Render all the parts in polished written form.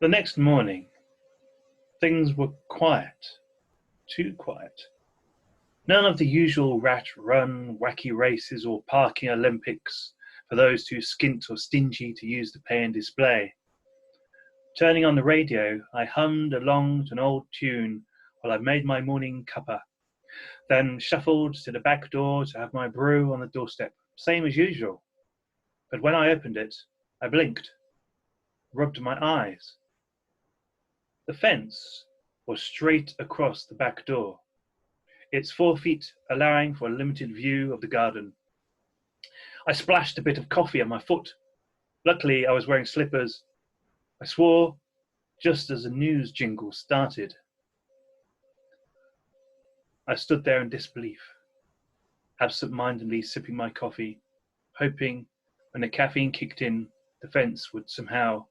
The next morning, things were quiet, too quiet. None of the usual rat-run, wacky races or parking Olympics for those too skint or stingy to use the pay and display. Turning on the radio, I hummed along to an old tune while I made my morning cuppa, then shuffled to the back door to have my brew on the doorstep, same as usual. But when I opened it, I blinked, rubbed my eyes. The fence was straight across the back door, its 4 feet allowing for a limited view of the garden. I splashed a bit of coffee on my foot. Luckily, I was wearing slippers. I swore just as the news jingle started. I stood there in disbelief, absent-mindedly sipping my coffee, hoping when the caffeine kicked in, the fence would somehow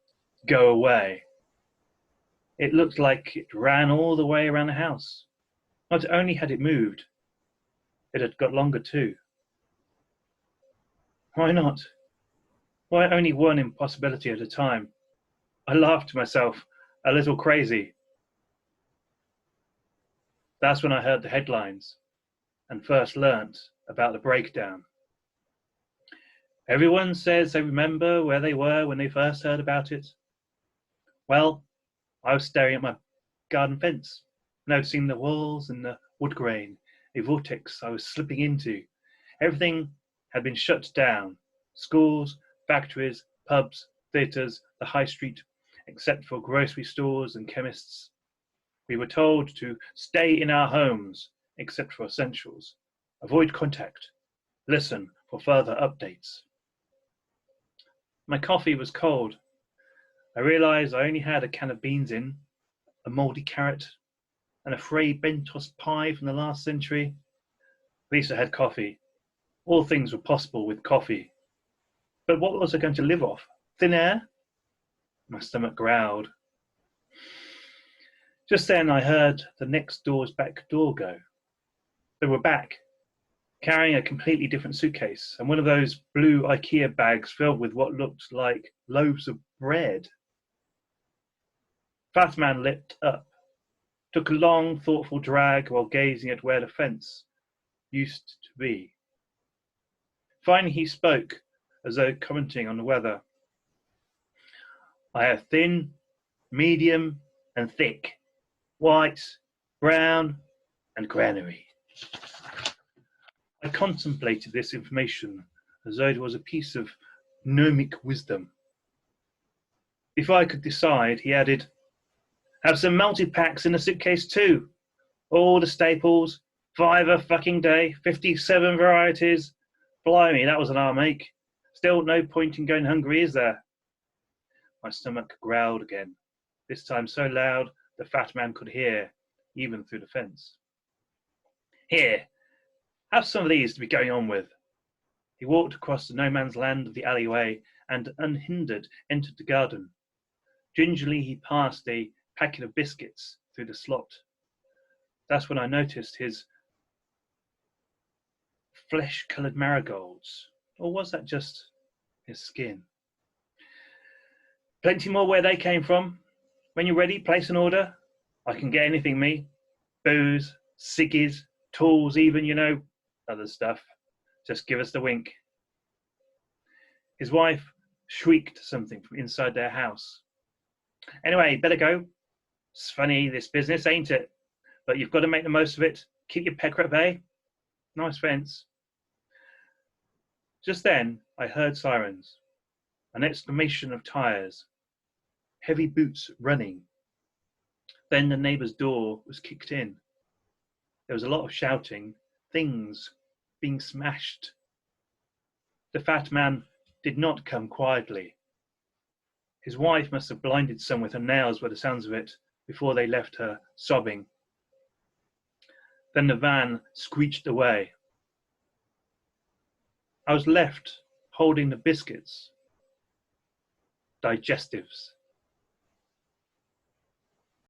go away. It looked like it ran all the way around the house. Not only had it moved, it had got longer too. Why not? Why only one impossibility at a time? I laughed to myself, a little crazy. That's when I heard the headlines and first learnt about the breakdown. Everyone says they remember where they were when they first heard about it. Well, I was staring at my garden fence, noticing the walls and the wood grain, a vortex I was slipping into. Everything had been shut down. Schools, factories, pubs, theatres, the high street, except for grocery stores and chemists. We were told to stay in our homes, except for essentials. Avoid contact. Listen for further updates. My coffee was cold. I realised I only had a can of beans in, a mouldy carrot, and a frayed bent-tossed pie from the last century. At least I had coffee. All things were possible with coffee. But what was I going to live off? Thin air? My stomach growled. Just then I heard the next door's back door go. They were back, carrying a completely different suitcase and one of those blue IKEA bags filled with what looked like loaves of bread. Fat Man leapt up, took a long, thoughtful drag while gazing at where the fence used to be. Finally he spoke, as though commenting on the weather. I have thin, medium, and thick, white, brown, and granary. I contemplated this information as though it was a piece of gnomic wisdom. Before I could decide, he added, have some multi-packs in the suitcase too. All the staples, 5 a fucking day, 57 varieties. Blimey, that was an arm ache. Still no point in going hungry, is there? My stomach growled again, this time so loud the fat man could hear, even through the fence. Here, have some of these to be going on with. He walked across the no man's land of the alleyway and, unhindered, entered the garden. Gingerly he passed a packet of biscuits through the slot. That's when I noticed his flesh-coloured marigolds. Or was that just his skin? Plenty more where they came from. When you're ready, place an order. I can get anything, me. Booze, ciggies, tools, even, other stuff. Just give us the wink. His wife shrieked something from inside their house. Anyway, better go. It's funny, this business, ain't it? But you've got to make the most of it. Keep your pecker at bay. Nice fence. Just then, I heard sirens, an exclamation of tires, heavy boots running. Then the neighbour's door was kicked in. There was a lot of shouting, things being smashed. The fat man did not come quietly. His wife must have blinded some with her nails by the sounds of it before they left her sobbing. Then the van screeched away. I was left holding the biscuits, digestives.